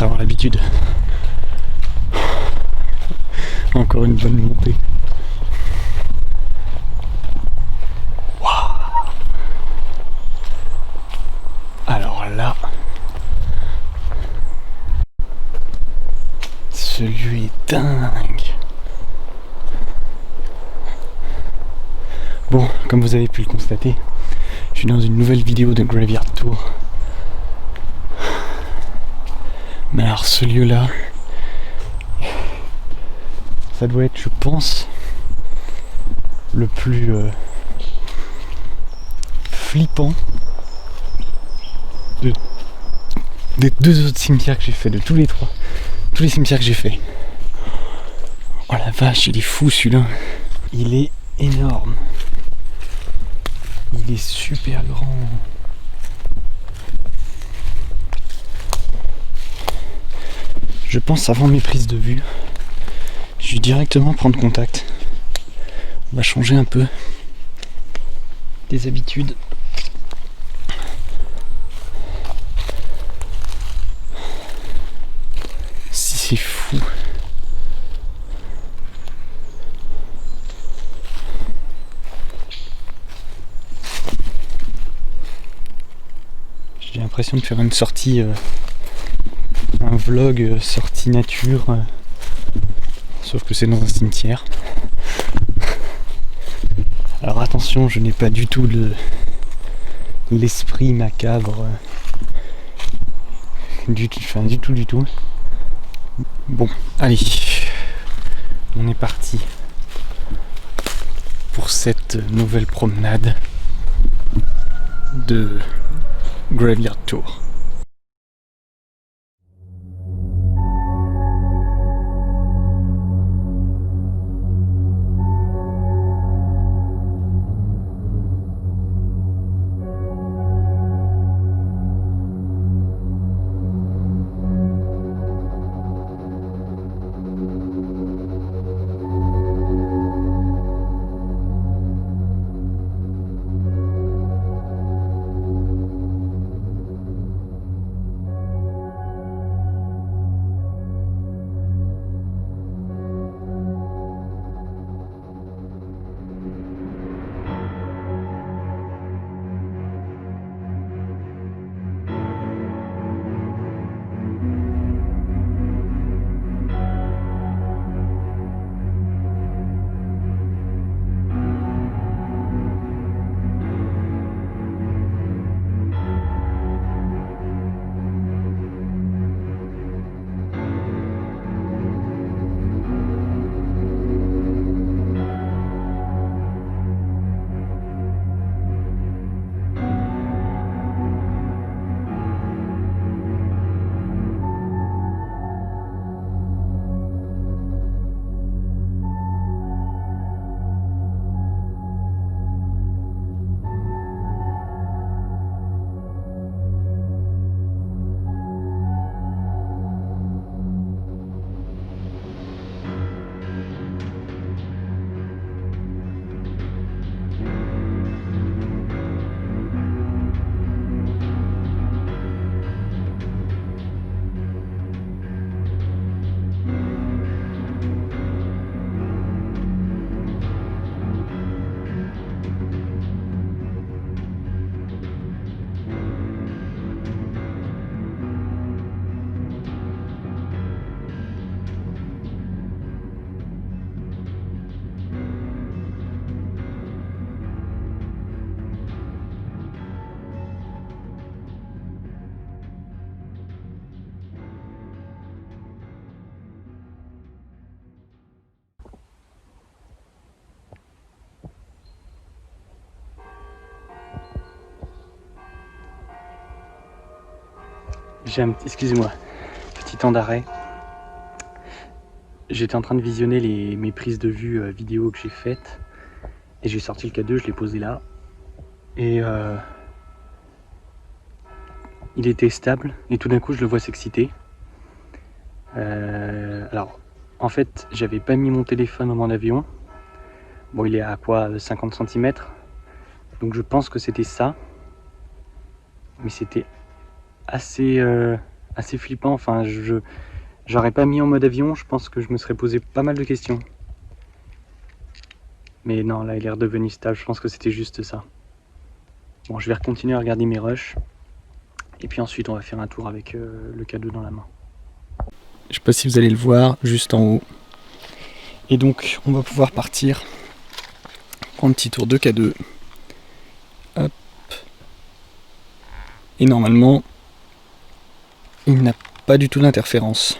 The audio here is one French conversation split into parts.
commence à avoir l'habitude. Encore une bonne montée. Waouh. Alors là, ce lieu est dingue. Bon, comme vous avez pu le constater, je suis dans une nouvelle vidéo de Graveyard Tour. Mais alors ce lieu-là, ça doit être, je pense, le plus flippant des deux autres cimetières que j'ai fait, de tous les cimetières que j'ai fait. Oh la vache, il est fou celui-là. Il est énorme. Il est super grand. Je pense avant mes prises de vue, je vais directement prendre contact. On va changer un peu des habitudes. Si c'est fou. J'ai l'impression de faire une sortie, un vlog sortie nature, sauf que c'est dans un cimetière. Alors attention, je n'ai pas du tout l'esprit macabre, du tout. Bon, allez, on est parti pour cette nouvelle promenade de Graveyard Tour. Excusez-moi, petit temps d'arrêt. J'étais en train de visionner mes prises de vue vidéo que j'ai faites et j'ai sorti le K2, je l'ai posé là et il était stable et tout d'un coup je le vois s'exciter. Alors en fait j'avais pas mis mon téléphone dans mon avion. Bon, il est à quoi, 50 cm, donc je pense que c'était ça, mais c'était assez assez flippant. Enfin, j'aurais pas mis en mode avion, je pense que je me serais posé pas mal de questions. Mais non, là il est redevenu stable, je pense que c'était juste ça. Bon, je vais continuer à regarder mes rushs. Et puis ensuite on va faire un tour avec le cadeau dans la main. Je sais pas si vous allez le voir, juste en haut. Et donc on va pouvoir partir, prendre un petit tour de K2. Hop. Et normalement, il n'a pas du tout d'interférence.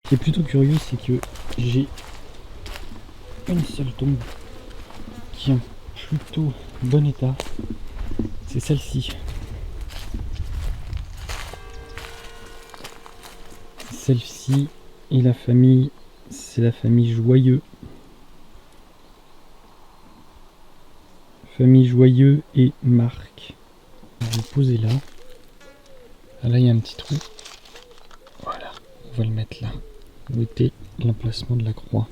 Ce qui est plutôt curieux, c'est que j'ai une seule tombe qui est en plutôt bon état. C'est celle-ci. Celle-ci et la famille, c'est la famille Joyeux. Famille Joyeux et Marc. Je vais le poser là. Ah, là, il y a un petit trou. Voilà, on va le mettre là. Où était l'emplacement de la croix.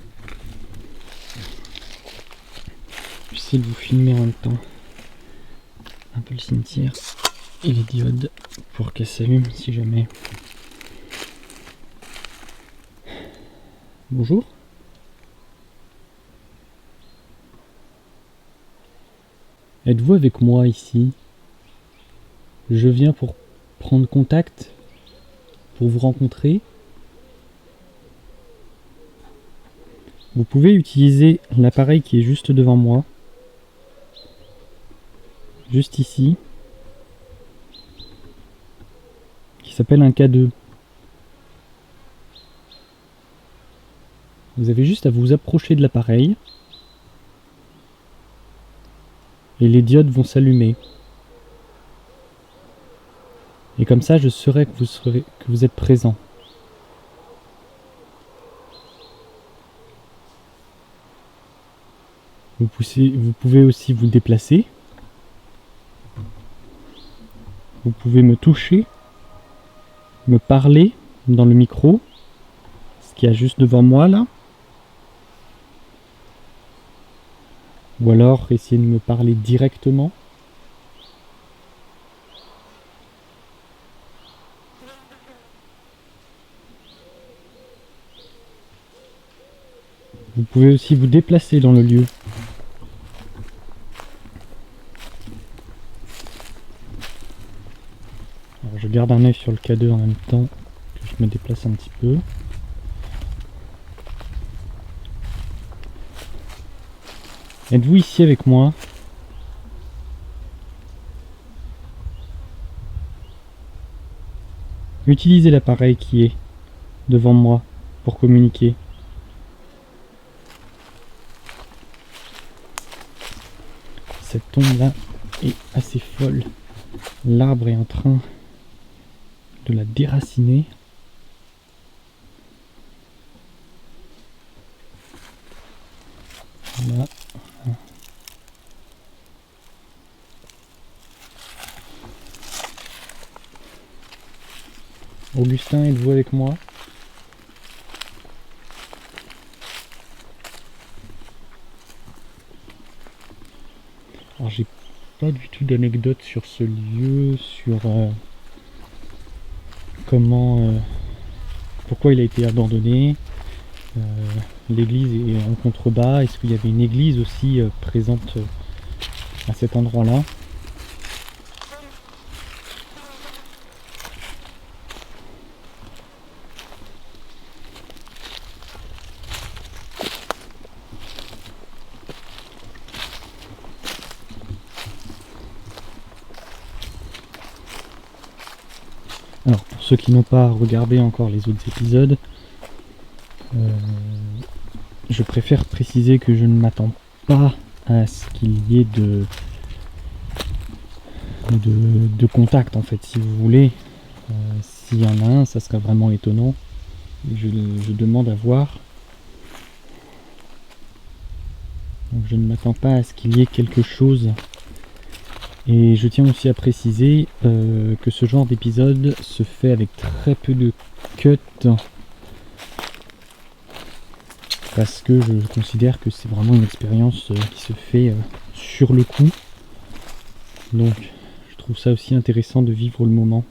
J'essaie de vous filmer en même temps un peu le cimetière et les diodes pour qu'elles s'allument si jamais. Bonjour. Êtes-vous avec moi ici? Je viens pour prendre contact, pour vous rencontrer. Vous pouvez utiliser l'appareil qui est juste devant moi, juste ici, qui s'appelle un K2. Vous avez juste à vous approcher de l'appareil et les diodes vont s'allumer. Et comme ça, je saurai que vous êtes présent. Vous pouvez aussi vous déplacer. Vous pouvez me toucher, me parler dans le micro, ce qu'il y a juste devant moi là. Ou alors essayer de me parler directement. Vous pouvez aussi vous déplacer dans le lieu. Alors je garde un œil sur le K2 en même temps que je me déplace un petit peu. Êtes-vous ici avec moi? Utilisez l'appareil qui est devant moi pour communiquer. Cette tombe là est assez folle. L'arbre est en train de la déraciner. Là. Augustin, êtes-vous avec moi? Alors j'ai pas du tout d'anecdote sur ce lieu, sur pourquoi il a été abandonné. L'église est en contrebas. Est-ce qu'il y avait une église aussi présente à cet endroit-là? Alors pour ceux qui n'ont pas regardé encore les autres épisodes, je préfère préciser que je ne m'attends pas à ce qu'il y ait de contact en fait, si vous voulez. S'il y en a un, ça serait vraiment étonnant. Je demande à voir. Donc je ne m'attends pas à ce qu'il y ait quelque chose. Et je tiens aussi à préciser que ce genre d'épisode se fait avec très peu de cuts. Parce que je considère que c'est vraiment une expérience qui se fait sur le coup. Donc je trouve ça aussi intéressant de vivre le moment.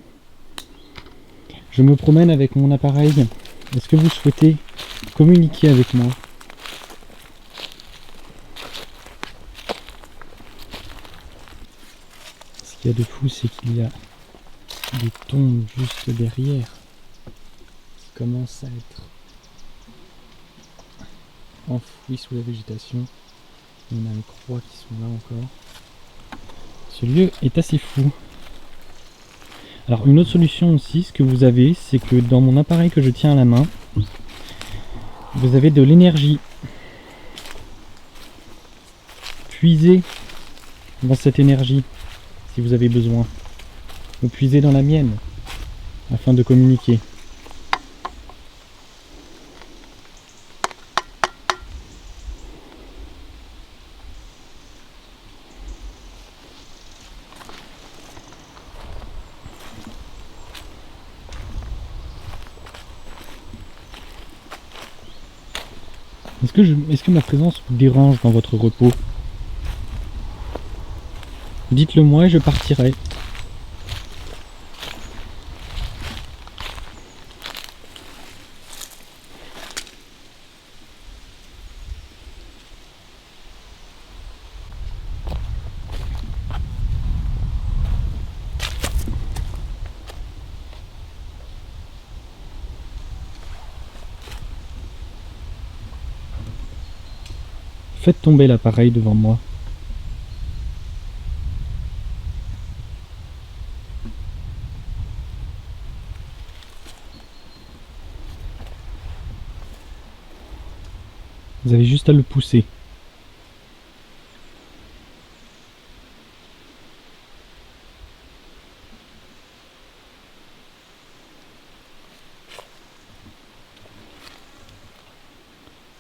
Je me promène avec mon appareil. Est-ce que vous souhaitez communiquer avec moi? Ce qu'il y a de fou, c'est qu'il y a des tombes juste derrière qui commencent à être enfouies sous la végétation. On a les croix qui sont là encore. Ce lieu est assez fou. Alors une autre solution aussi, ce que vous avez, c'est que dans mon appareil que je tiens à la main, vous avez de l'énergie. Puisez dans cette énergie si vous avez besoin. Ou puisez dans la mienne afin de communiquer. Est-ce que ma présence vous dérange dans votre repos? Dites-le moi et je partirai. Faites tomber l'appareil devant moi. Vous avez juste à le pousser.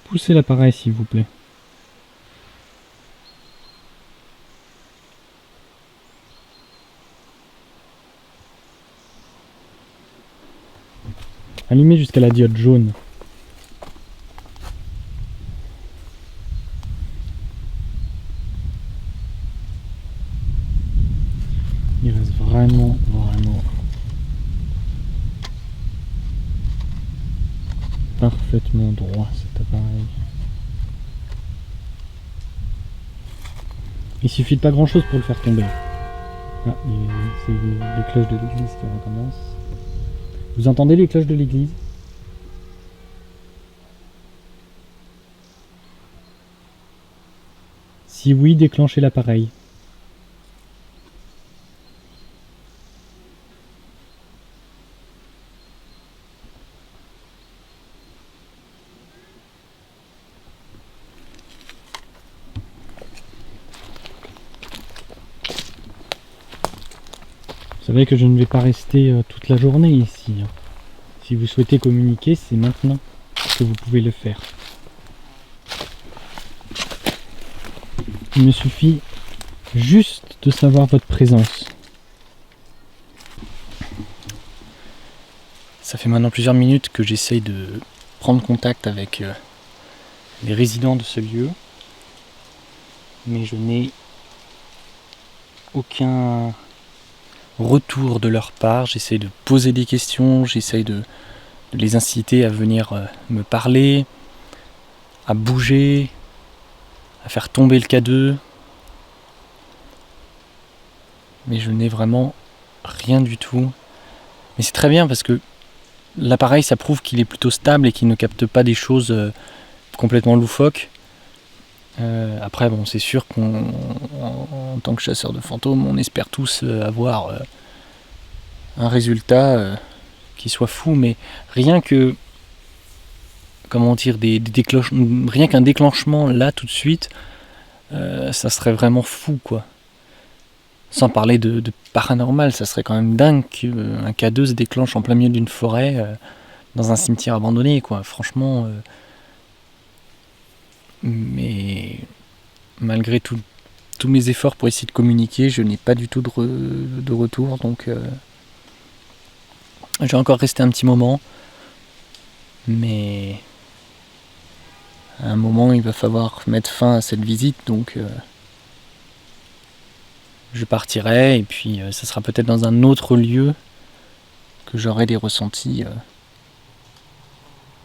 Poussez l'appareil s'il vous plaît. Allumez jusqu'à la diode jaune. Il reste vraiment parfaitement droit cet appareil. Il suffit de pas grand chose pour le faire tomber. Ah, c'est les cloches de l'église qui recommencent. Vous entendez les cloches de l'église? Si oui, déclenchez l'appareil. Vous savez que je ne vais pas rester toute la journée ici. Si vous souhaitez communiquer, c'est maintenant que vous pouvez le faire. Il me suffit juste de savoir votre présence. Ça fait maintenant plusieurs minutes que j'essaye de prendre contact avec les résidents de ce lieu, mais je n'ai aucun retour de leur part. J'essaye de poser des questions, j'essaye de les inciter à venir me parler, à bouger, à faire tomber le K2, mais je n'ai vraiment rien du tout. Mais c'est très bien parce que l'appareil, ça prouve qu'il est plutôt stable et qu'il ne capte pas des choses complètement loufoques. Après, bon, c'est sûr qu'en tant que chasseur de fantômes, on espère tous avoir un résultat qui soit fou, mais rien que, comment dire, rien qu'un déclenchement là tout de suite, ça serait vraiment fou, quoi. Sans parler de paranormal, ça serait quand même dingue qu'un K2 se déclenche en plein milieu d'une forêt, dans un cimetière abandonné, quoi. Franchement, mais malgré tous mes efforts pour essayer de communiquer, je n'ai pas du tout de retour, donc je vais encore rester un petit moment, mais à un moment il va falloir mettre fin à cette visite, donc je partirai et puis ça sera peut-être dans un autre lieu que j'aurai des ressentis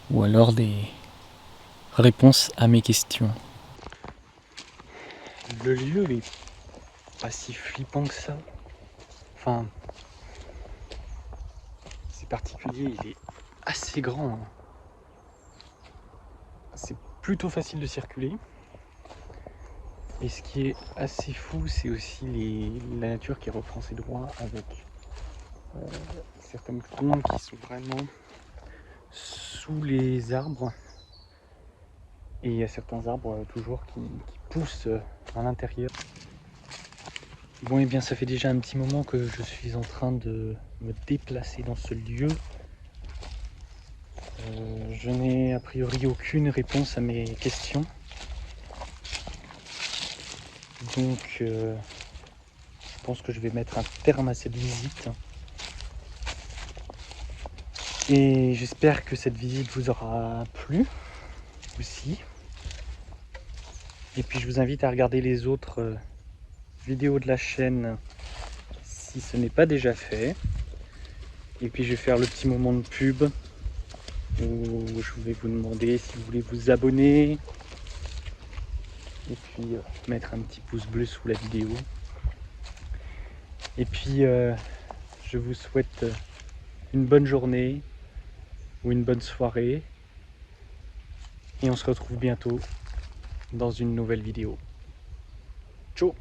ou alors des réponses à mes questions. Le lieu est pas si flippant que ça. Enfin, c'est particulier, il est assez grand. C'est plutôt facile de circuler. Et ce qui est assez fou, c'est aussi la nature qui reprend ses droits avec certaines tombes qui sont vraiment sous les arbres. Et il y a certains arbres toujours qui poussent à l'intérieur. Bon, et bien ça fait déjà un petit moment que je suis en train de me déplacer dans ce lieu. Je n'ai a priori aucune réponse à mes questions. Donc je pense que je vais mettre un terme à cette visite. Et j'espère que cette visite vous aura plu aussi. Et puis je vous invite à regarder les autres vidéos de la chaîne si ce n'est pas déjà fait. Et puis je vais faire le petit moment de pub où je vais vous demander si vous voulez vous abonner et puis mettre un petit pouce bleu sous la vidéo. Et puis je vous souhaite une bonne journée ou une bonne soirée et on se retrouve bientôt dans une nouvelle vidéo. Ciao!